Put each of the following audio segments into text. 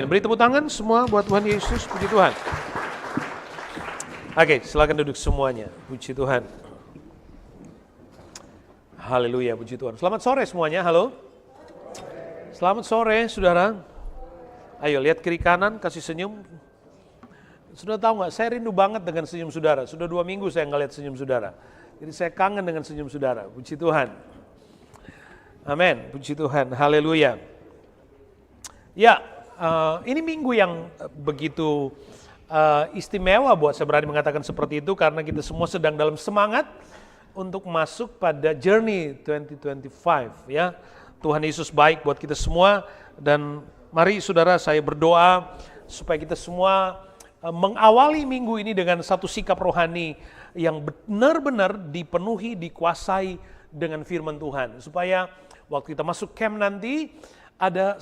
Beri tepuk tangan semua buat Tuhan Yesus, puji Tuhan. Oke, silakan duduk semuanya, puji Tuhan. Haleluya, puji Tuhan. Selamat sore semuanya, halo. Selamat sore, saudara. Ayo, lihat kiri kanan, kasih senyum. Sudah tahu nggak, saya rindu banget dengan senyum saudara. Sudah 2 minggu saya nggak lihat senyum saudara. Jadi saya kangen dengan senyum saudara, puji Tuhan. Amin, puji Tuhan, haleluya. Ya, ini minggu yang begitu istimewa buat saya berani mengatakan seperti itu karena kita semua sedang dalam semangat untuk masuk pada journey 2025 ya. Tuhan Yesus baik buat kita semua dan mari saudara saya berdoa supaya kita semua mengawali minggu ini dengan satu sikap rohani yang benar-benar dipenuhi, dikuasai dengan firman Tuhan supaya waktu kita masuk camp nanti ada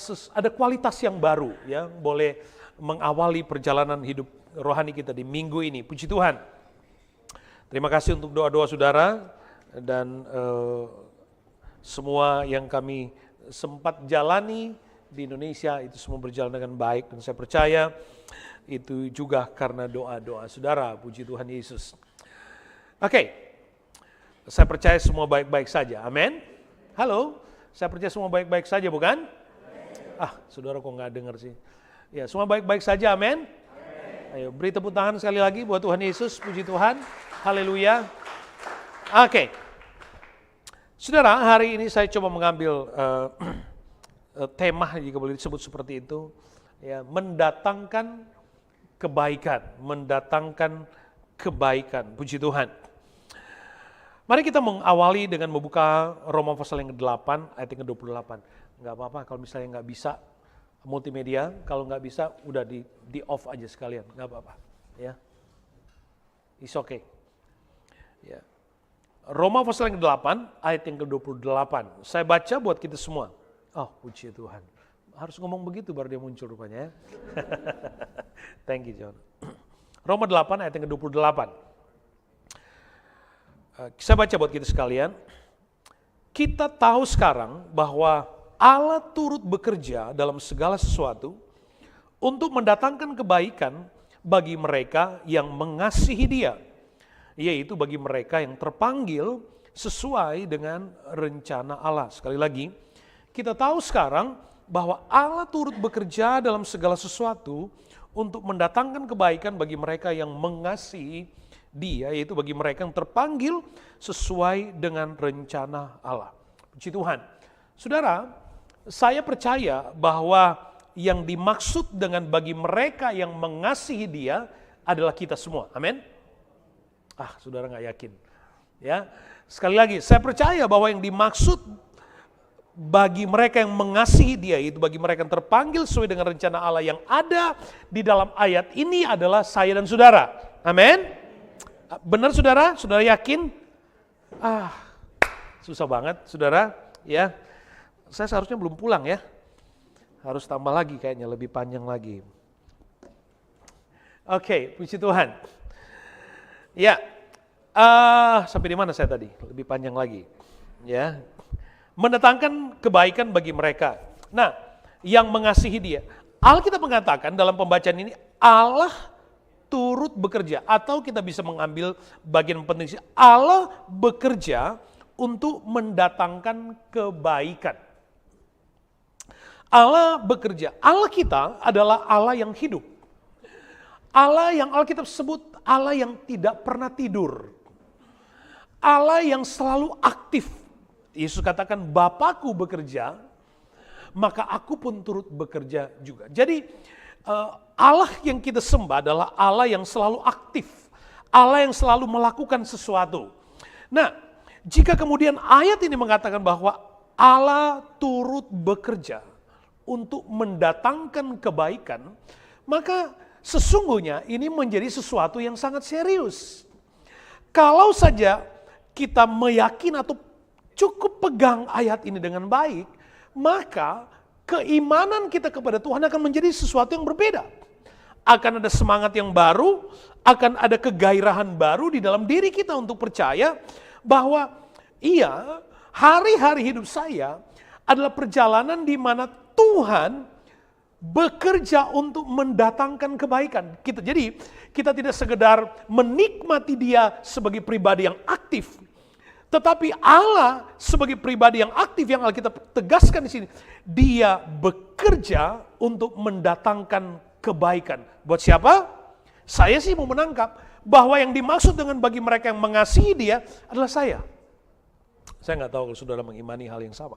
kualitas yang baru ya, boleh mengawali perjalanan hidup rohani kita di minggu ini. Puji Tuhan. Terima kasih untuk doa-doa saudara dan semua yang kami sempat jalani di Indonesia itu semua berjalan dengan baik dan saya percaya itu juga karena doa-doa saudara. Puji Tuhan Yesus. Oke. Saya percaya semua baik-baik saja. Amin. Halo. Saya percaya semua baik-baik saja, bukan? Saudara kok nggak dengar sih? Ya, semua baik-baik saja, amin? Ayo, beri tepuk tangan sekali lagi buat Tuhan Yesus, puji Tuhan, haleluya. Oke. Saudara, hari ini saya coba mengambil tema, jika boleh disebut seperti itu, ya, mendatangkan kebaikan, puji Tuhan. Mari kita mengawali dengan membuka Roma pasal yang ke-8, ayat yang ke-28. Nggak apa-apa kalau misalnya nggak bisa multimedia, kalau nggak bisa udah di off aja sekalian, nggak apa-apa, ya. It's okay. Ya. Roma pasal yang ke-8, ayat yang ke-28. Saya baca buat kita semua. Oh, puji Tuhan. Harus ngomong begitu baru dia muncul rupanya ya. Thank you, John. Roma 8 ayat yang ke-28. Saya baca buat kita sekalian. Kita tahu sekarang bahwa Allah turut bekerja dalam segala sesuatu untuk mendatangkan kebaikan bagi mereka yang mengasihi Dia, yaitu bagi mereka yang terpanggil sesuai dengan rencana Allah. Sekali lagi, kita tahu sekarang bahwa Allah turut bekerja dalam segala sesuatu untuk mendatangkan kebaikan bagi mereka yang mengasihi Dia, yaitu bagi mereka yang terpanggil sesuai dengan rencana Allah. Puji Tuhan. Saudara, saya percaya bahwa yang dimaksud dengan bagi mereka yang mengasihi Dia adalah kita semua. Amin. Saudara nggak yakin. Ya, sekali lagi, saya percaya bahwa yang dimaksud bagi mereka yang mengasihi Dia, itu bagi mereka yang terpanggil sesuai dengan rencana Allah yang ada di dalam ayat ini adalah saya dan saudara. Amin. Benar saudara? Saudara yakin? Susah banget saudara. Ya. Saya seharusnya belum pulang ya, harus tambah lagi kayaknya, lebih panjang lagi. Oke, puji Tuhan. Ya, sampai di mana saya tadi? Lebih panjang lagi. Ya, mendatangkan kebaikan bagi mereka. Nah, yang mengasihi Dia. Alkitab mengatakan dalam pembacaan ini Allah turut bekerja, atau kita bisa mengambil bagian penting, Allah bekerja untuk mendatangkan kebaikan. Allah bekerja. Allah kita adalah Allah yang hidup. Allah yang Alkitab sebut Allah yang tidak pernah tidur. Allah yang selalu aktif. Yesus katakan, Bapakku bekerja, maka aku pun turut bekerja juga. Jadi Allah yang kita sembah adalah Allah yang selalu aktif. Allah yang selalu melakukan sesuatu. Nah, jika kemudian ayat ini mengatakan bahwa Allah turut bekerja untuk mendatangkan kebaikan, maka sesungguhnya ini menjadi sesuatu yang sangat serius. Kalau saja kita meyakini atau cukup pegang ayat ini dengan baik, maka keimanan kita kepada Tuhan akan menjadi sesuatu yang berbeda. Akan ada semangat yang baru, akan ada kegairahan baru di dalam diri kita untuk percaya bahwa hari-hari hidup saya adalah perjalanan di mana Tuhan bekerja untuk mendatangkan kebaikan. Jadi kita tidak sekedar menikmati dia sebagai pribadi yang aktif, tetapi Allah sebagai pribadi yang aktif yang Alkitab tegaskan di sini, dia bekerja untuk mendatangkan kebaikan. Buat siapa? Saya sih mau menangkap bahwa yang dimaksud dengan bagi mereka yang mengasihi dia adalah saya. Saya nggak tahu kalau saudara mengimani hal yang sama.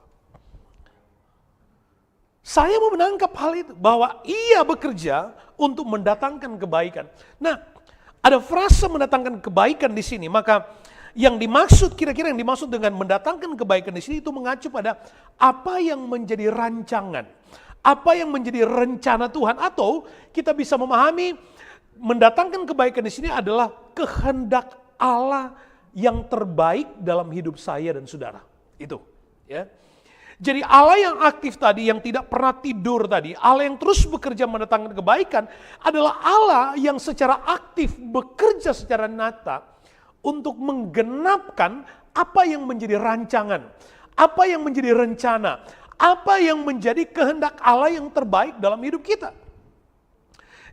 Saya mau menangkap hal itu, bahwa ia bekerja untuk mendatangkan kebaikan. Nah, ada frasa mendatangkan kebaikan di sini, maka yang dimaksud, kira-kira yang dimaksud dengan mendatangkan kebaikan di sini itu mengacu pada apa yang menjadi rancangan, apa yang menjadi rencana Tuhan, atau kita bisa memahami mendatangkan kebaikan di sini adalah kehendak Allah yang terbaik dalam hidup saya dan saudara. Itu, ya. Jadi Allah yang aktif tadi, yang tidak pernah tidur tadi, Allah yang terus bekerja mendatangkan kebaikan, adalah Allah yang secara aktif bekerja secara nyata untuk menggenapkan apa yang menjadi rancangan, apa yang menjadi rencana, apa yang menjadi kehendak Allah yang terbaik dalam hidup kita.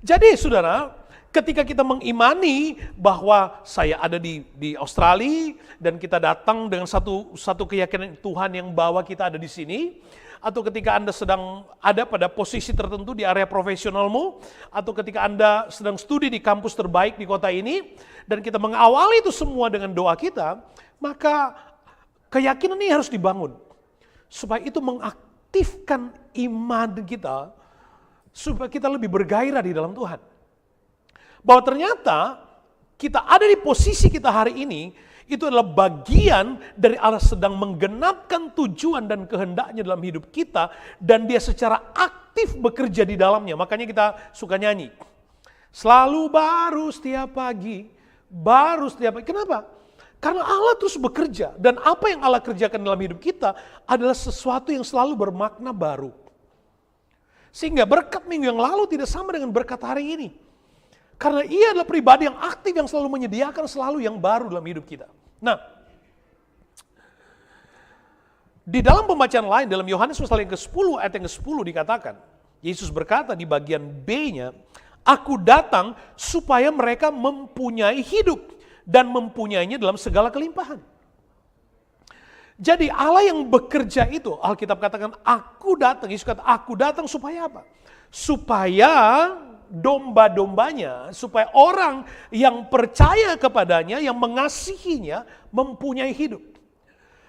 Jadi saudara, ketika kita mengimani bahwa saya ada di Australia dan kita datang dengan satu keyakinan Tuhan yang bawa kita ada di sini, atau ketika Anda sedang ada pada posisi tertentu di area profesionalmu, atau ketika Anda sedang studi di kampus terbaik di kota ini, dan kita mengawali itu semua dengan doa kita, maka keyakinan ini harus dibangun supaya itu mengaktifkan iman kita, supaya kita lebih bergairah di dalam Tuhan. Bahwa ternyata kita ada di posisi kita hari ini, itu adalah bagian dari Allah sedang menggenapkan tujuan dan kehendaknya dalam hidup kita, dan dia secara aktif bekerja di dalamnya. Makanya kita suka nyanyi, selalu baru setiap pagi, baru setiap pagi. Kenapa? Karena Allah terus bekerja, dan apa yang Allah kerjakan dalam hidup kita adalah sesuatu yang selalu bermakna baru. Sehingga berkat minggu yang lalu tidak sama dengan berkat hari ini. Karena ia adalah pribadi yang aktif yang selalu menyediakan selalu yang baru dalam hidup kita. Nah, di dalam pembacaan lain, dalam Yohanes pasal yang ke-10 ayat yang ke-10 dikatakan, Yesus berkata di bagian B-nya, aku datang supaya mereka mempunyai hidup dan mempunyainya dalam segala kelimpahan. Jadi Allah yang bekerja itu, Alkitab katakan aku datang, Yesus kata aku datang supaya apa? Supaya domba-dombanya, supaya orang yang percaya kepadanya, yang mengasihinya, mempunyai hidup.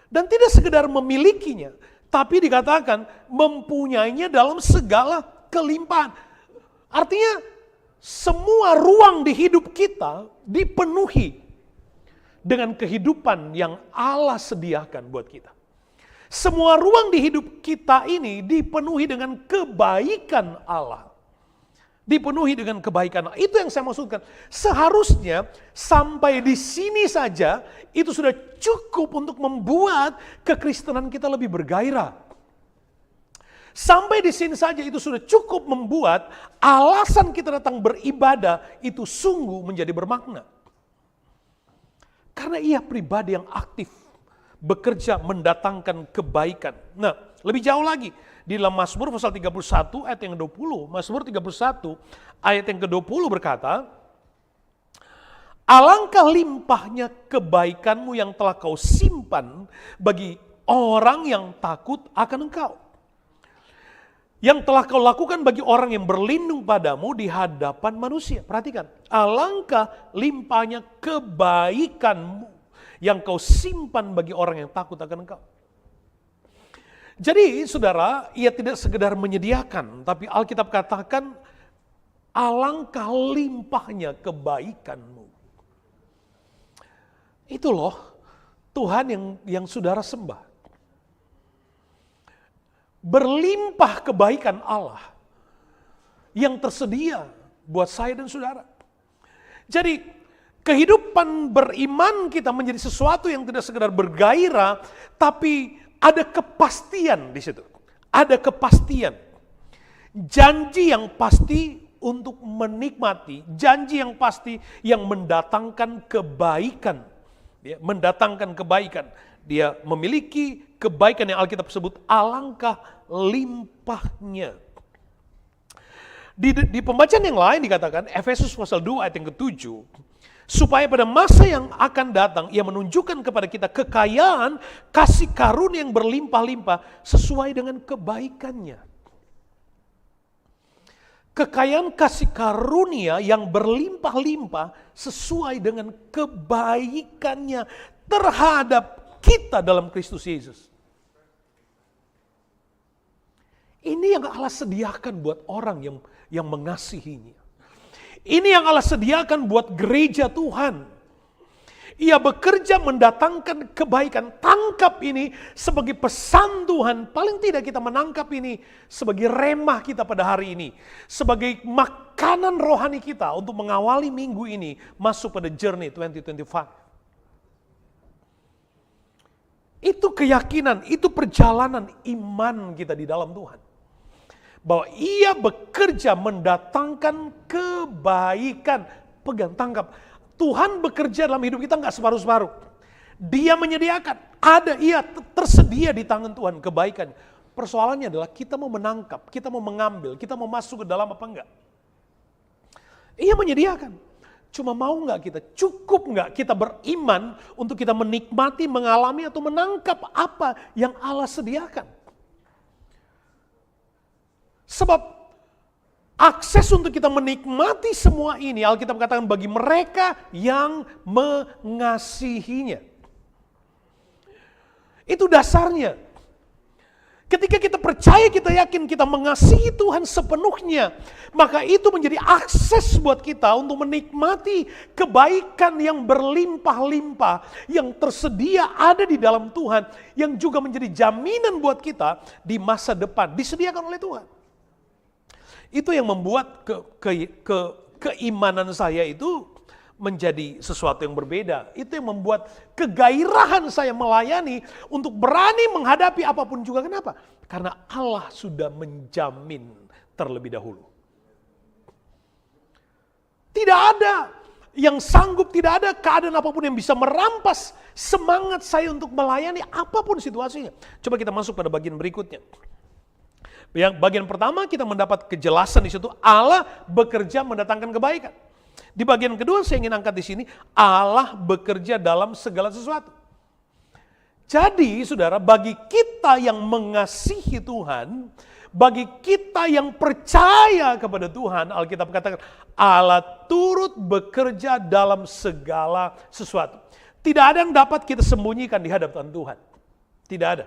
Dan tidak sekedar memilikinya, tapi dikatakan mempunyainya dalam segala kelimpahan. Artinya semua ruang di hidup kita dipenuhi dengan kehidupan yang Allah sediakan buat kita. Semua ruang di hidup kita ini dipenuhi dengan kebaikan Allah. Dipenuhi dengan kebaikan. Itu yang saya maksudkan. Seharusnya sampai di sini saja itu sudah cukup untuk membuat kekristenan kita lebih bergairah. Sampai di sini saja itu sudah cukup membuat alasan kita datang beribadah itu sungguh menjadi bermakna. Karena ia pribadi yang aktif bekerja mendatangkan kebaikan. Nah, lebih jauh lagi. Di dalam Mazmur pasal 31 ayat yang ke-20, Mazmur 31 ayat yang ke-20 berkata, alangkah limpahnya kebaikanmu yang telah kau simpan bagi orang yang takut akan engkau. Yang telah kau lakukan bagi orang yang berlindung padamu di hadapan manusia. Perhatikan, alangkah limpahnya kebaikanmu yang kau simpan bagi orang yang takut akan engkau. Jadi saudara, ia tidak sekedar menyediakan, tapi Alkitab katakan alangkah limpahnya kebaikanmu. Itu loh Tuhan yang saudara sembah. Berlimpah kebaikan Allah yang tersedia buat saya dan saudara. Jadi kehidupan beriman kita menjadi sesuatu yang tidak sekedar bergairah, tapi ada kepastian di situ. Ada kepastian. Janji yang pasti untuk menikmati. Janji yang pasti yang mendatangkan kebaikan. Ya, mendatangkan kebaikan. Dia memiliki kebaikan yang Alkitab sebut alangkah limpahnya. Di pembacaan yang lain dikatakan, Efesus pasal 2 ayat yang ke-7, supaya pada masa yang akan datang, ia menunjukkan kepada kita kekayaan kasih karunia yang berlimpah-limpah sesuai dengan kebaikannya. Kekayaan kasih karunia yang berlimpah-limpah sesuai dengan kebaikannya terhadap kita dalam Kristus Yesus. Ini yang Allah sediakan buat orang yang mengasihinya. Ini yang Allah sediakan buat gereja Tuhan. Ia bekerja mendatangkan kebaikan. Tangkap ini sebagai pesan Tuhan. Paling tidak kita menangkap ini sebagai remah kita pada hari ini. Sebagai makanan rohani kita untuk mengawali minggu ini masuk pada journey 2025. Itu keyakinan, itu perjalanan iman kita di dalam Tuhan. Bahwa ia bekerja mendatangkan kebaikan. Pegang, tangkap. Tuhan bekerja dalam hidup kita nggak separuh-separuh. Dia menyediakan. Ia tersedia di tangan Tuhan kebaikan. Persoalannya adalah kita mau menangkap, kita mau mengambil, kita mau masuk ke dalam apa enggak. Ia menyediakan. Cuma mau nggak kita, cukup nggak kita beriman untuk kita menikmati, mengalami atau menangkap apa yang Allah sediakan. Sebab akses untuk kita menikmati semua ini, Alkitab katakan bagi mereka yang mengasihinya. Itu dasarnya. Ketika kita percaya, kita yakin, kita mengasihi Tuhan sepenuhnya, maka itu menjadi akses buat kita untuk menikmati kebaikan yang berlimpah-limpah, yang tersedia ada di dalam Tuhan, yang juga menjadi jaminan buat kita di masa depan, disediakan oleh Tuhan. Itu yang membuat keimanan saya itu menjadi sesuatu yang berbeda. Itu yang membuat kegairahan saya melayani untuk berani menghadapi apapun juga. Kenapa? Karena Allah sudah menjamin terlebih dahulu. Tidak ada yang sanggup, tidak ada keadaan apapun yang bisa merampas semangat saya untuk melayani apapun situasinya. Coba kita masuk pada bagian berikutnya. Yang bagian pertama kita mendapat kejelasan di situ, Allah bekerja mendatangkan kebaikan. Di bagian kedua saya ingin angkat di sini, Allah bekerja dalam segala sesuatu. Jadi saudara, bagi kita yang mengasihi Tuhan, bagi kita yang percaya kepada Tuhan, Alkitab katakan Allah turut bekerja dalam segala sesuatu. Tidak ada yang dapat kita sembunyikan di hadapan Tuhan. Tidak ada.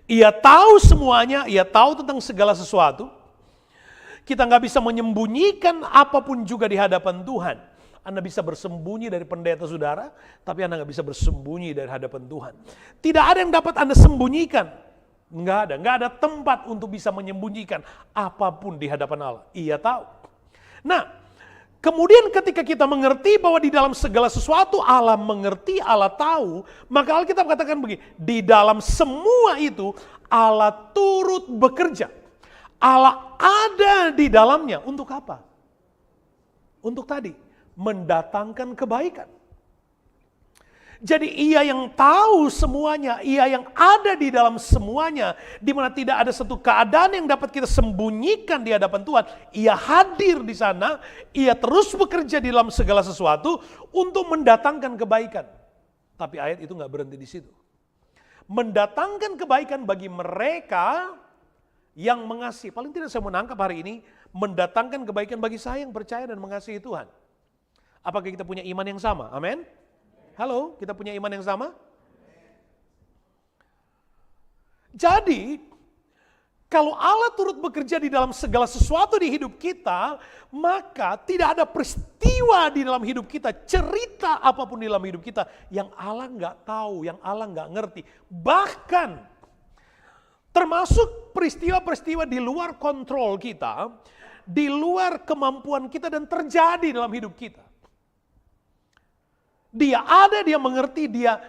Ia tahu semuanya, ia tahu tentang segala sesuatu. Kita nggak bisa menyembunyikan apapun juga di hadapan Tuhan. Anda bisa bersembunyi dari pendeta saudara, tapi Anda nggak bisa bersembunyi dari hadapan Tuhan. Tidak ada yang dapat Anda sembunyikan. Nggak ada tempat untuk bisa menyembunyikan apapun di hadapan Allah. Ia tahu. Nah, kemudian ketika kita mengerti bahwa di dalam segala sesuatu Allah mengerti, Allah tahu, maka Alkitab katakan begini, di dalam semua itu Allah turut bekerja. Allah ada di dalamnya. Untuk apa? Untuk tadi, mendatangkan kebaikan. Jadi ia yang tahu semuanya, ia yang ada di dalam semuanya, di mana tidak ada satu keadaan yang dapat kita sembunyikan di hadapan Tuhan. Ia hadir di sana, ia terus bekerja di dalam segala sesuatu untuk mendatangkan kebaikan. Tapi ayat itu nggak berhenti di situ. Mendatangkan kebaikan bagi mereka yang mengasihi. Paling tidak saya menangkap hari ini, mendatangkan kebaikan bagi saya yang percaya dan mengasihi Tuhan. Apakah kita punya iman yang sama? Amin. Halo, kita punya iman yang sama? Jadi, kalau Allah turut bekerja di dalam segala sesuatu di hidup kita, maka tidak ada peristiwa di dalam hidup kita, cerita apapun di dalam hidup kita yang Allah nggak tahu, yang Allah nggak ngerti. Bahkan, termasuk peristiwa-peristiwa di luar kontrol kita, di luar kemampuan kita dan terjadi dalam hidup kita. Dia ada, dia mengerti, dia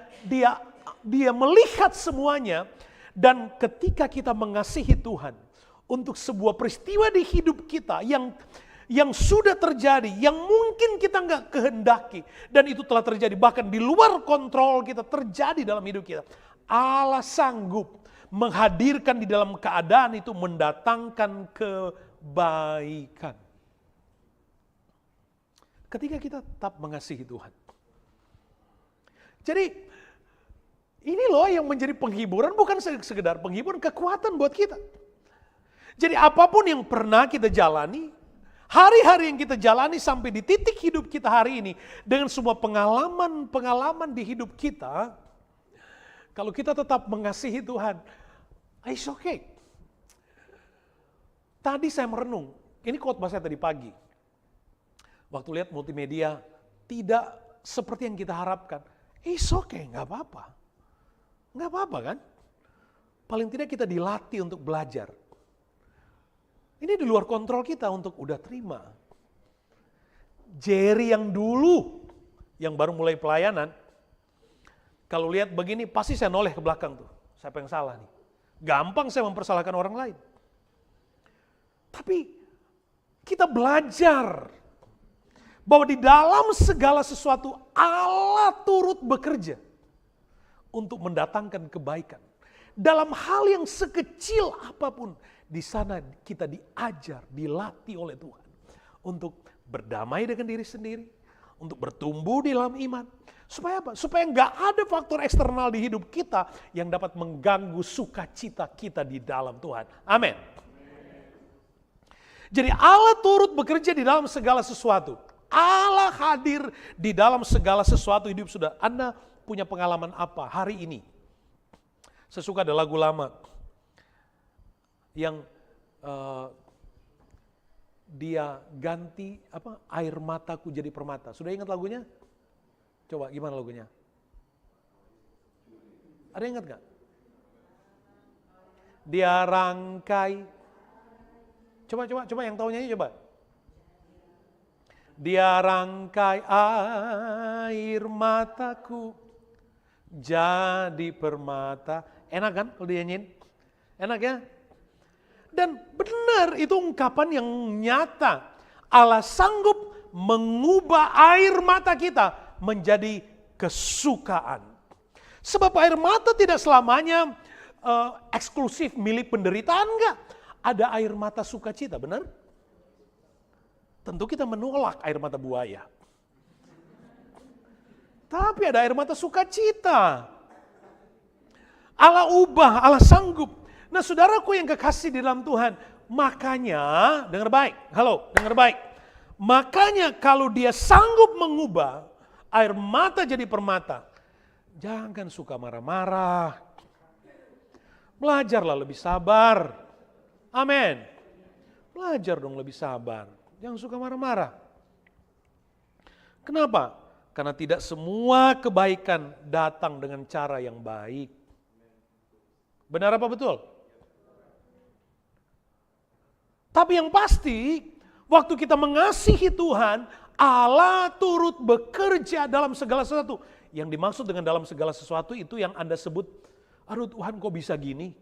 melihat semuanya. Dan ketika kita mengasihi Tuhan untuk sebuah peristiwa di hidup kita yang sudah terjadi, yang mungkin kita nggak kehendaki, dan itu telah terjadi bahkan di luar kontrol kita, terjadi dalam hidup kita, Allah sanggup menghadirkan di dalam keadaan itu mendatangkan kebaikan. Ketika kita tetap mengasihi Tuhan. Jadi, ini loh yang menjadi penghiburan, bukan sekedar penghiburan, kekuatan buat kita. Jadi apapun yang pernah kita jalani, hari-hari yang kita jalani sampai di titik hidup kita hari ini, dengan semua pengalaman di hidup kita, kalau kita tetap mengasihi Tuhan, it's okay. Tadi saya merenung, ini khotbah saya tadi pagi. Waktu lihat multimedia, tidak seperti yang kita harapkan. It's okay, nggak apa-apa. Nggak apa-apa kan? Paling tidak kita dilatih untuk belajar. Ini di luar kontrol kita untuk udah terima. Jerry yang dulu, yang baru mulai pelayanan, kalau lihat begini pasti saya noleh ke belakang tuh. Siapa yang salah nih? Gampang saya mempersalahkan orang lain. Tapi kita belajar bahwa di dalam segala sesuatu Allah turut bekerja untuk mendatangkan kebaikan. Dalam hal yang sekecil apapun, di sana kita diajar, dilatih oleh Tuhan. Untuk berdamai dengan diri sendiri, untuk bertumbuh di dalam iman. Supaya apa? Supaya nggak ada faktor eksternal di hidup kita yang dapat mengganggu sukacita kita di dalam Tuhan. Amin. Jadi Allah turut bekerja di dalam segala sesuatu. Allah hadir di dalam segala sesuatu hidup sudah. Anda punya pengalaman apa hari ini? Saya suka ada lagu lama yang dia ganti air mataku jadi permata. Sudah ingat lagunya? Coba gimana lagunya? Ada yang ingat gak? Dia rangkai. Coba yang tahu nyanyi coba. Dia rangkai air mataku jadi permata. Enak kan kalau dinyanyiin? Enak ya? Dan benar itu ungkapan yang nyata. Allah sanggup mengubah air mata kita menjadi kesukaan. Sebab air mata tidak selamanya eksklusif milik penderitaan, enggak. Ada air mata sukacita, benar? Tentu kita menolak air mata buaya. Tapi ada air mata sukacita. Allah ubah, Allah sanggup. Nah saudaraku yang kekasih di dalam Tuhan, makanya, dengar baik, dengar baik. Makanya kalau dia sanggup mengubah air mata jadi permata, jangan suka marah-marah. Belajarlah lebih sabar. Amin. Belajar dong lebih sabar. Jangan suka marah-marah. Kenapa? Karena tidak semua kebaikan datang dengan cara yang baik. Benar apa betul? Tapi yang pasti, waktu kita mengasihi Tuhan, Allah turut bekerja dalam segala sesuatu. Yang dimaksud dengan dalam segala sesuatu itu yang Anda sebut, aduh Tuhan kok bisa gini?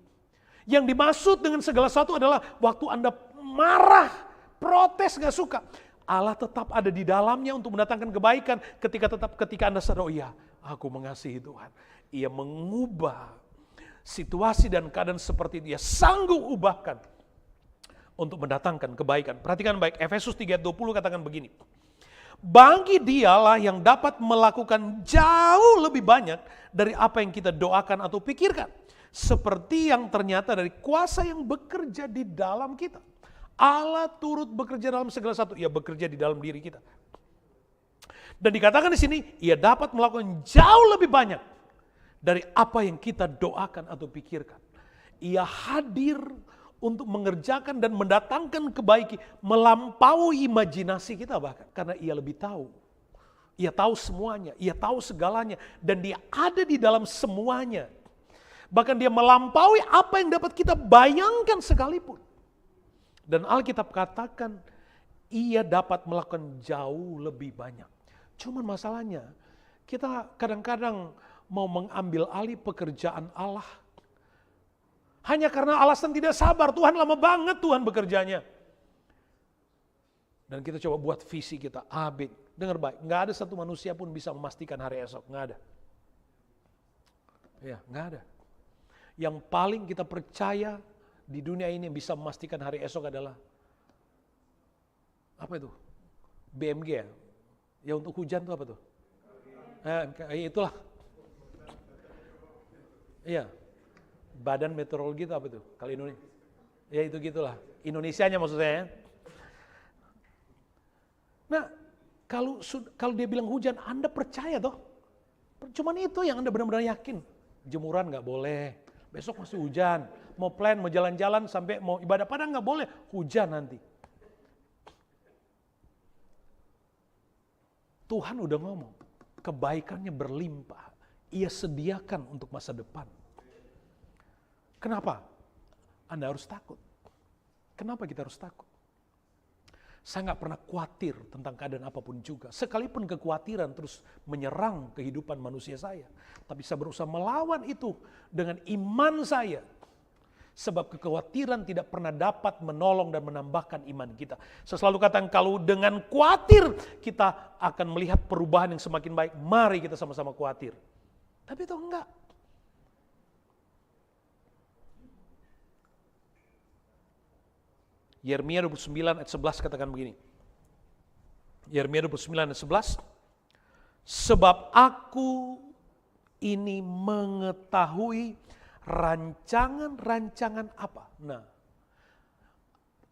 Yang dimaksud dengan segala sesuatu adalah waktu Anda marah, protes, gak suka. Allah tetap ada di dalamnya untuk mendatangkan kebaikan ketika Anda sadar, oh iya, aku mengasihi Tuhan. Ia mengubah situasi dan keadaan seperti dia sanggup ubahkan untuk mendatangkan kebaikan. Perhatikan baik, Efesus 3:20 katakan begini. Bagi dialah yang dapat melakukan jauh lebih banyak dari apa yang kita doakan atau pikirkan. Seperti yang ternyata dari kuasa yang bekerja di dalam kita. Allah turut bekerja dalam segala sesuatu. Ia bekerja di dalam diri kita. Dan dikatakan di sini, ia dapat melakukan jauh lebih banyak dari apa yang kita doakan atau pikirkan. Ia hadir untuk mengerjakan dan mendatangkan kebaikan, melampaui imajinasi kita bahkan. Karena ia lebih tahu. Ia tahu semuanya, ia tahu segalanya. Dan dia ada di dalam semuanya. Bahkan dia melampaui apa yang dapat kita bayangkan sekalipun. Dan Alkitab katakan, ia dapat melakukan jauh lebih banyak. Cuman masalahnya, kita kadang-kadang mau mengambil alih pekerjaan Allah. Hanya karena alasan tidak sabar, Tuhan lama banget Tuhan bekerjanya. Dan kita coba buat visi kita, abid. Dengar baik, gak ada satu manusia pun bisa memastikan hari esok, gak ada. Ya, gak ada. Yang paling kita percaya di dunia ini yang bisa memastikan hari esok adalah apa itu? BMG ya? Ya untuk hujan itu apa tuh? Itulah. Iya. Badan Meteorologi itu apa tuh? Kalau Indonesia. Ya itu gitulah. Indonesianya maksud saya. Nah, kalau dia bilang hujan, Anda percaya toh? Cuman itu yang Anda benar-benar yakin. Jemuran nggak boleh. Besok masih hujan. Mau plan, mau jalan-jalan sampai mau ibadah padang nggak boleh. Hujan nanti. Tuhan udah ngomong, kebaikannya berlimpah. Ia sediakan untuk masa depan. Kenapa? Anda harus takut. Kenapa kita harus takut? Saya nggak pernah khawatir tentang keadaan apapun juga. Sekalipun kekhawatiran terus menyerang kehidupan manusia saya. Tapi saya berusaha melawan itu dengan iman saya. Sebab kekhawatiran tidak pernah dapat menolong dan menambahkan iman kita. Saya selalu katakan kalau dengan khawatir kita akan melihat perubahan yang semakin baik. Mari kita sama-sama khawatir. Tapi itu enggak. Yeremia 29 ayat 11 katakan begini. Yeremia 29 ayat 11. Sebab aku ini mengetahui rancangan-rancangan apa? Nah,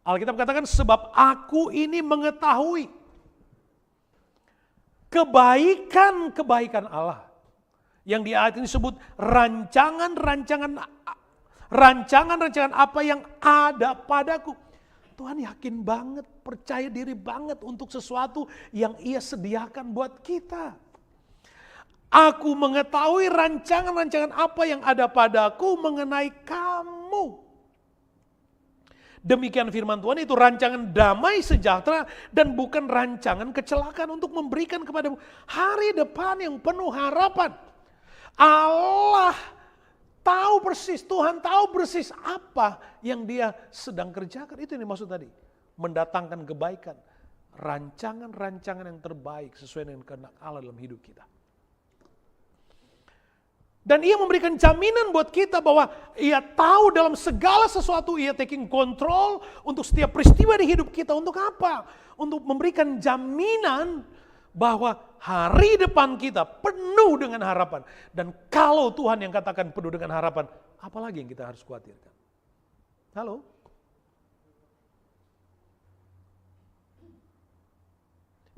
Alkitab katakan sebab aku ini mengetahui kebaikan-kebaikan Allah. Yang di ayat ini disebut rancangan-rancangan apa yang ada padaku. Tuhan yakin banget, percaya diri banget untuk sesuatu yang Ia sediakan buat kita. Aku mengetahui rancangan-rancangan apa yang ada padaku mengenai kamu. Demikian firman Tuhan, itu rancangan damai sejahtera dan bukan rancangan kecelakaan untuk memberikan kepadamu hari depan yang penuh harapan. Allah tahu persis, Tuhan tahu persis apa yang Dia sedang kerjakan. Itu yang dimaksud tadi. Mendatangkan kebaikan. Rancangan-rancangan yang terbaik sesuai dengan kehendak Allah dalam hidup kita. Dan Ia memberikan jaminan buat kita bahwa Ia tahu dalam segala sesuatu Ia taking control untuk setiap peristiwa di hidup kita. Untuk apa? Untuk memberikan jaminan bahwa hari depan kita penuh dengan harapan. Dan kalau Tuhan yang katakan penuh dengan harapan, apalagi yang kita harus khawatirkan? Halo?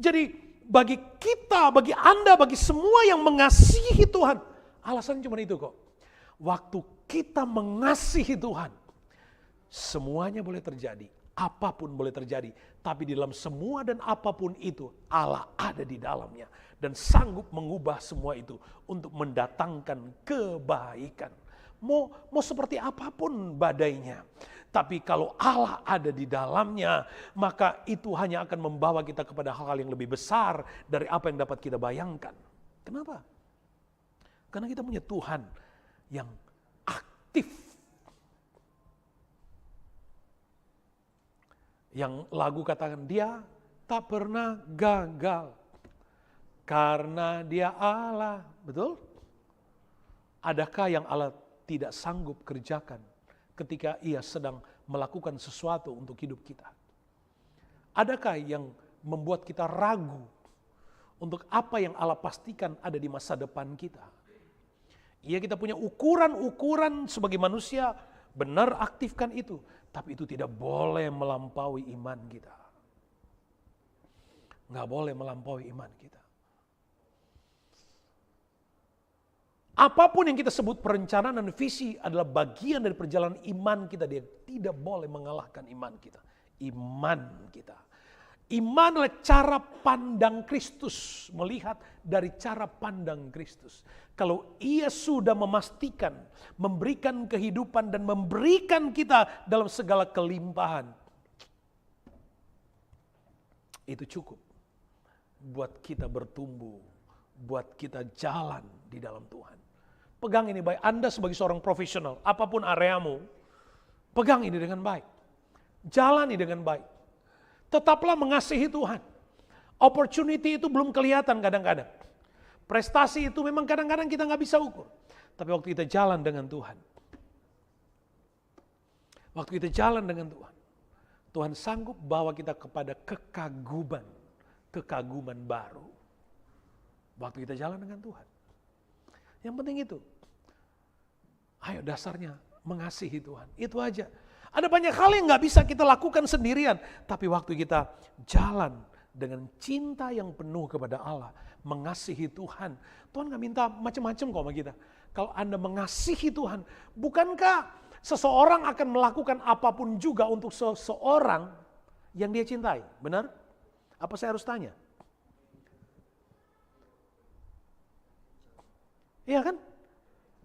Jadi bagi kita, bagi Anda, bagi semua yang mengasihi Tuhan, alasannya cuma itu kok. Waktu kita mengasihi Tuhan, semuanya boleh terjadi. Apapun boleh terjadi, tapi di dalam semua dan apapun itu Allah ada di dalamnya dan sanggup mengubah semua itu untuk mendatangkan kebaikan. Mau seperti apapun badainya, tapi kalau Allah ada di dalamnya, maka itu hanya akan membawa kita kepada hal-hal yang lebih besar dari apa yang dapat kita bayangkan. Kenapa? Karena kita punya Tuhan yang aktif. Yang lagu katakan Dia tak pernah gagal karena Dia Allah. Betul? Adakah yang Allah tidak sanggup kerjakan ketika Ia sedang melakukan sesuatu untuk hidup kita? Adakah yang membuat kita ragu untuk apa yang Allah pastikan ada di masa depan kita? Iya, kita punya ukuran-ukuran sebagai manusia, benar aktifkan itu. Tapi itu tidak boleh melampaui iman kita. Nggak boleh melampaui iman kita. Apapun yang kita sebut perencanaan dan visi adalah bagian dari perjalanan iman kita. Dia tidak boleh mengalahkan iman kita. Iman kita. Iman adalah cara pandang Kristus. Melihat dari cara pandang Kristus. Kalau Ia sudah memastikan, memberikan kehidupan dan memberikan kita dalam segala kelimpahan. Itu cukup buat kita bertumbuh, buat kita jalan di dalam Tuhan. Pegang ini baik, Anda sebagai seorang profesional, apapun areamu, pegang ini dengan baik. Jalani dengan baik. Tetaplah mengasihi Tuhan. Opportunity itu belum kelihatan kadang-kadang. Prestasi itu memang kadang-kadang kita nggak bisa ukur. Tapi waktu kita jalan dengan Tuhan. Waktu kita jalan dengan Tuhan. Tuhan sanggup bawa kita kepada kekaguman baru. Waktu kita jalan dengan Tuhan. Yang penting itu. Ayo dasarnya mengasihi Tuhan. Itu aja. Ada banyak hal yang gak bisa kita lakukan sendirian. Tapi waktu kita jalan dengan cinta yang penuh kepada Allah. Mengasihi Tuhan. Tuhan gak minta macam-macam kok sama kita. Kalau Anda mengasihi Tuhan, bukankah seseorang akan melakukan apapun juga untuk seseorang yang dia cintai? Benar? Apa saya harus tanya? Iya kan?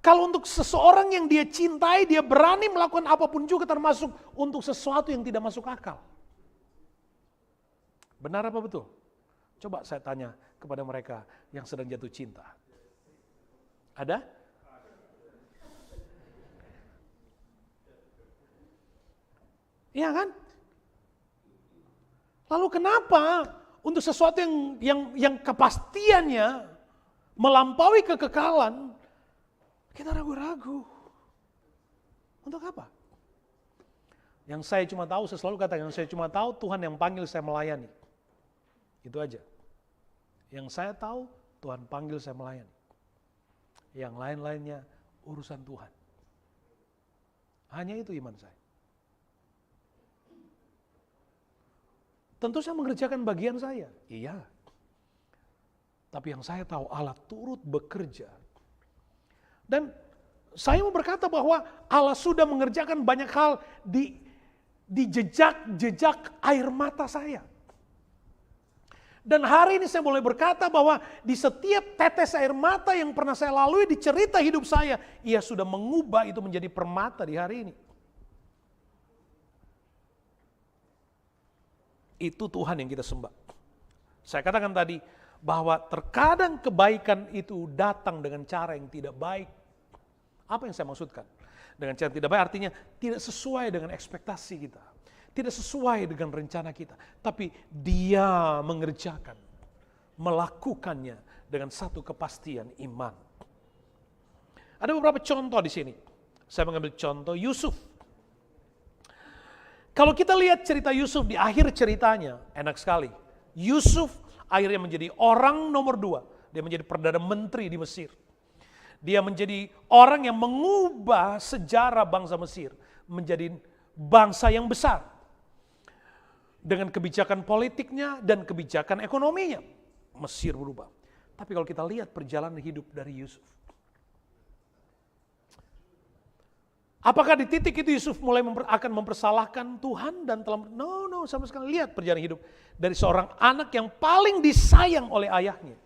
Kalau untuk seseorang yang dia cintai, dia berani melakukan apapun juga termasuk untuk sesuatu yang tidak masuk akal. Benar apa betul? Coba saya tanya kepada mereka yang sedang jatuh cinta. Ada? Iya kan? Lalu kenapa untuk sesuatu yang kepastiannya melampaui kekekalan, kita ragu-ragu. Untuk apa? Yang saya cuma tahu, saya selalu katakan, yang saya cuma tahu Tuhan yang panggil saya melayani. Itu aja. Yang saya tahu Tuhan panggil saya melayani. Yang lain-lainnya urusan Tuhan. Hanya itu iman saya. Tentu saya mengerjakan bagian saya. Iya. Tapi yang saya tahu Allah turut bekerja. Dan saya mau berkata bahwa Allah sudah mengerjakan banyak hal di jejak air mata saya. Dan hari ini saya boleh berkata bahwa di setiap tetes air mata yang pernah saya lalui di cerita hidup saya, Ia sudah mengubah itu menjadi permata di hari ini. Itu Tuhan yang kita sembah. Saya katakan tadi bahwa terkadang kebaikan itu datang dengan cara yang tidak baik. Apa yang saya maksudkan? Dengan cara tidak baik artinya tidak sesuai dengan ekspektasi kita. Tidak sesuai dengan rencana kita. Tapi Dia mengerjakan, melakukannya dengan satu kepastian iman. Ada beberapa contoh di sini. Saya mengambil contoh Yusuf. Kalau kita lihat cerita Yusuf di akhir ceritanya, enak sekali. Yusuf akhirnya menjadi orang nomor 2. Dia menjadi Perdana Menteri di Mesir. Dia menjadi orang yang mengubah sejarah bangsa Mesir menjadi bangsa yang besar. Dengan kebijakan politiknya dan kebijakan ekonominya. Mesir berubah. Tapi kalau kita lihat perjalanan hidup dari Yusuf. Apakah di titik itu Yusuf mulai akan mempersalahkan Tuhan dan telah no sama sekali. Lihat perjalanan hidup dari seorang anak yang paling disayang oleh ayahnya.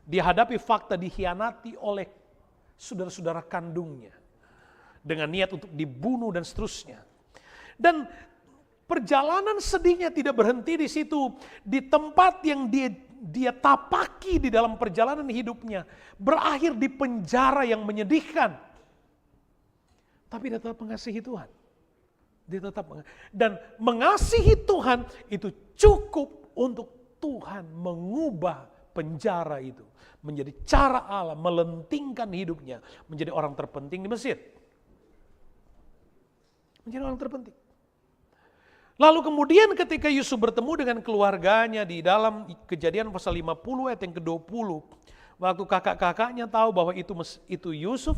Dia hadapi fakta dikhianati oleh saudara-saudara kandungnya dengan niat untuk dibunuh dan seterusnya. Dan perjalanan sedihnya tidak berhenti di situ. Di tempat yang dia tapaki di dalam perjalanan hidupnya berakhir di penjara yang menyedihkan. Tapi dia tetap mengasihi Tuhan. Dan mengasihi Tuhan itu cukup untuk Tuhan mengubah penjara itu. Menjadi cara Allah melentingkan hidupnya. Menjadi orang terpenting di Mesir. Menjadi orang terpenting. Lalu kemudian ketika Yusuf bertemu dengan keluarganya di dalam Kejadian pasal 50 ayat yang ke-20. Waktu kakak-kakaknya tahu bahwa itu Yusuf.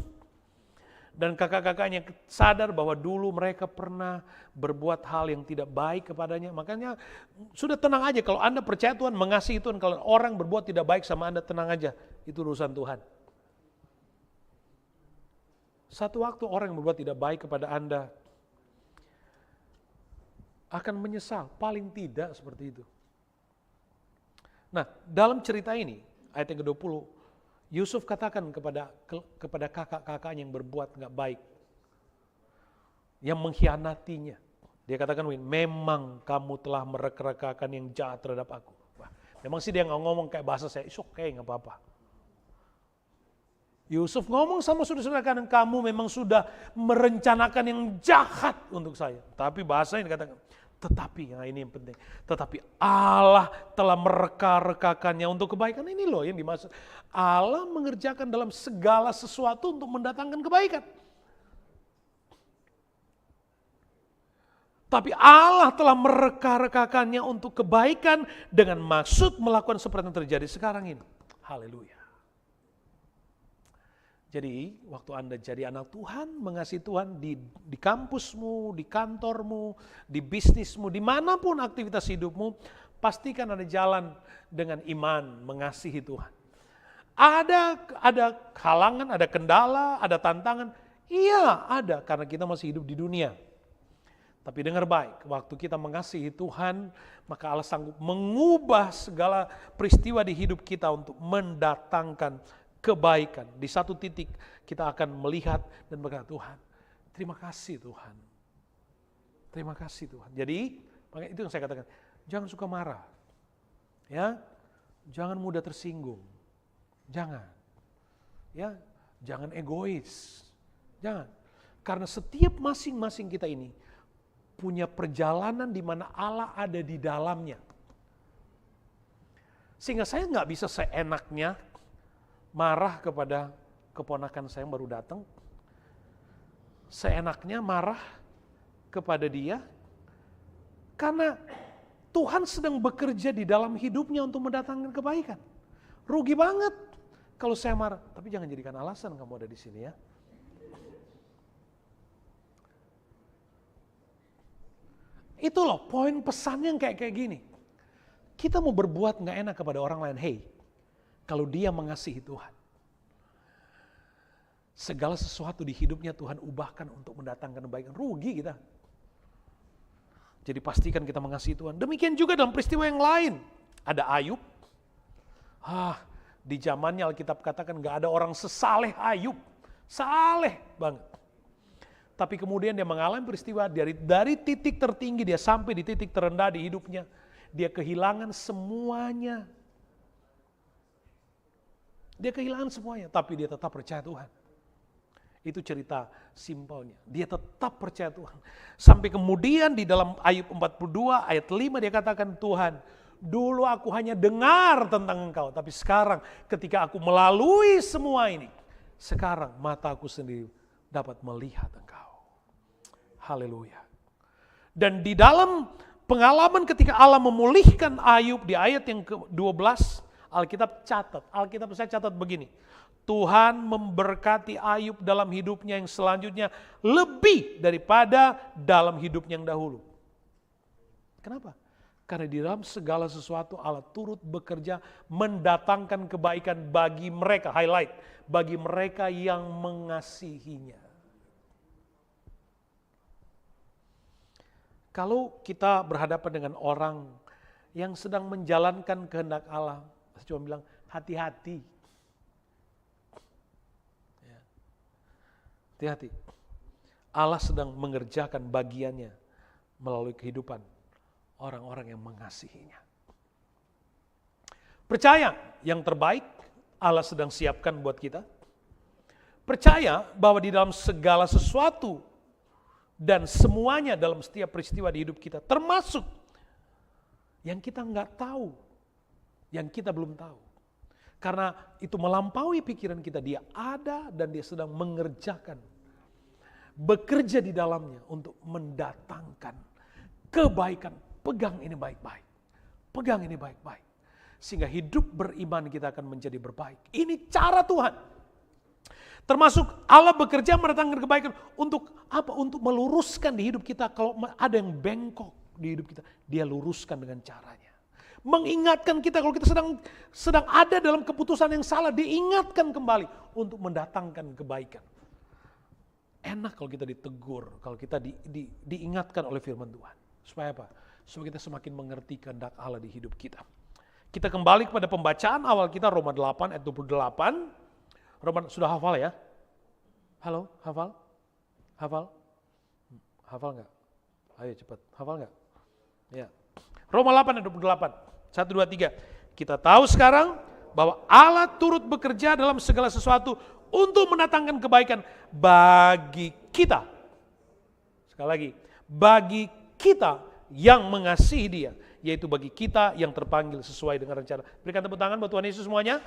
Dan kakak-kakaknya sadar bahwa dulu mereka pernah berbuat hal yang tidak baik kepadanya. Makanya sudah tenang aja kalau Anda percaya Tuhan, mengasihi Tuhan. Kalau orang berbuat tidak baik sama Anda, tenang aja. Itu urusan Tuhan. Satu waktu orang yang berbuat tidak baik kepada Anda akan menyesal. Paling tidak seperti itu. Nah, dalam cerita ini, ayat yang ke-20, Yusuf katakan kepada kakak-kakaknya yang berbuat nggak baik, yang mengkhianatinya. Dia katakan, memang kamu telah mereka-rekakan yang jahat terhadap aku. Wah, memang sih dia nggak ngomong kayak bahasa saya, it's okay, nggak apa-apa. Yusuf ngomong sama saudara-saudara kandung, kamu memang sudah merencanakan yang jahat untuk saya. Tapi bahasanya dikatakan, tetapi, nah ini yang penting, tetapi Allah telah mereka-rekakannya untuk kebaikan. Ini loh yang dimaksud. Allah mengerjakan dalam segala sesuatu untuk mendatangkan kebaikan. Tapi Allah telah mereka-rekakannya untuk kebaikan dengan maksud melakukan seperti yang terjadi sekarang ini. Haleluya. Jadi waktu Anda jadi anak Tuhan, mengasihi Tuhan di kampusmu, di kantormu, di bisnismu, dimanapun aktivitas hidupmu, pastikan Anda jalan dengan iman, mengasihi Tuhan. Ada halangan, ada kendala, ada tantangan. Iya ada, karena kita masih hidup di dunia. Tapi dengar baik, waktu kita mengasihi Tuhan, maka Allah sanggup mengubah segala peristiwa di hidup kita untuk mendatangkan kebaikan. Di satu titik kita akan melihat dan berkata, Tuhan, terima kasih Tuhan. Terima kasih Tuhan. Jadi, makanya itu yang saya katakan, jangan suka marah. Ya, jangan mudah tersinggung. Jangan. Ya, jangan egois. Jangan. Karena setiap masing-masing kita ini punya perjalanan di mana Allah ada di dalamnya. Sehingga saya nggak bisa seenaknya marah kepada keponakan saya yang baru datang. Seenaknya marah kepada dia. Karena Tuhan sedang bekerja di dalam hidupnya untuk mendatangkan kebaikan. Rugi banget kalau saya marah. Tapi jangan jadikan alasan kamu ada di sini ya. Itu loh poin pesannya yang kayak gini. Kita mau berbuat gak enak kepada orang lain. Hey, kalau dia mengasihi Tuhan, segala sesuatu di hidupnya Tuhan ubahkan untuk mendatangkan kebaikan. Rugi kita. Jadi pastikan kita mengasihi Tuhan. Demikian juga dalam peristiwa yang lain. Ada Ayub. Di zamannya Alkitab katakan gak ada orang sesaleh Ayub. Saleh banget. Tapi kemudian dia mengalami peristiwa dari titik tertinggi dia sampai di titik terendah di hidupnya. Dia kehilangan semuanya. Dia kehilangan semuanya, tapi dia tetap percaya Tuhan. Itu cerita simpelnya. Dia tetap percaya Tuhan. Sampai kemudian di dalam Ayub 42 ayat 5 dia katakan, Tuhan, dulu aku hanya dengar tentang Engkau, tapi sekarang ketika aku melalui semua ini, sekarang mataku sendiri dapat melihat Engkau. Haleluya. Dan di dalam pengalaman ketika Allah memulihkan Ayub di ayat yang ke-12, Alkitab saya catat begini. Tuhan memberkati Ayub dalam hidupnya yang selanjutnya lebih daripada dalam hidupnya yang dahulu. Kenapa? Karena di dalam segala sesuatu Allah turut bekerja mendatangkan kebaikan bagi mereka, highlight, bagi mereka yang mengasihinya. Kalau kita berhadapan dengan orang yang sedang menjalankan kehendak Allah, saya cuma bilang hati-hati. Hati-hati. Allah sedang mengerjakan bagiannya melalui kehidupan orang-orang yang mengasihinya. Percaya yang terbaik Allah sedang siapkan buat kita. Percaya bahwa di dalam segala sesuatu dan semuanya dalam setiap peristiwa di hidup kita, termasuk yang kita nggak tahu, yang kita belum tahu. Karena itu melampaui pikiran kita, dia ada dan dia sedang mengerjakan, bekerja di dalamnya untuk mendatangkan kebaikan. Pegang ini baik-baik, pegang ini baik-baik. Sehingga hidup beriman kita akan menjadi berbaik. Ini cara Tuhan. Termasuk Allah bekerja mendatangkan kebaikan untuk apa? Untuk meluruskan di hidup kita. Kalau ada yang bengkok di hidup kita, dia luruskan dengan caranya. Mengingatkan kita kalau kita sedang ada dalam keputusan yang salah, diingatkan kembali untuk mendatangkan kebaikan. Enak kalau kita ditegur, kalau kita diingatkan oleh firman Tuhan. Supaya apa? Supaya kita semakin mengerti kehendak Allah di hidup kita. Kita kembali kepada pembacaan awal kita, Roma 8 ayat 28. Roma, sudah hafal ya? Halo, hafal? Hafal? Hafal nggak? Ayo cepat, hafal nggak? Ya. Roma 8 ayat 28. 1, 2, 3. Kita tahu sekarang bahwa Allah turut bekerja dalam segala sesuatu untuk mendatangkan kebaikan bagi kita. Sekali lagi, bagi kita yang mengasihi Dia, yaitu bagi kita yang terpanggil sesuai dengan rencana. Berikan tepuk tangan buat Tuhan Yesus semuanya.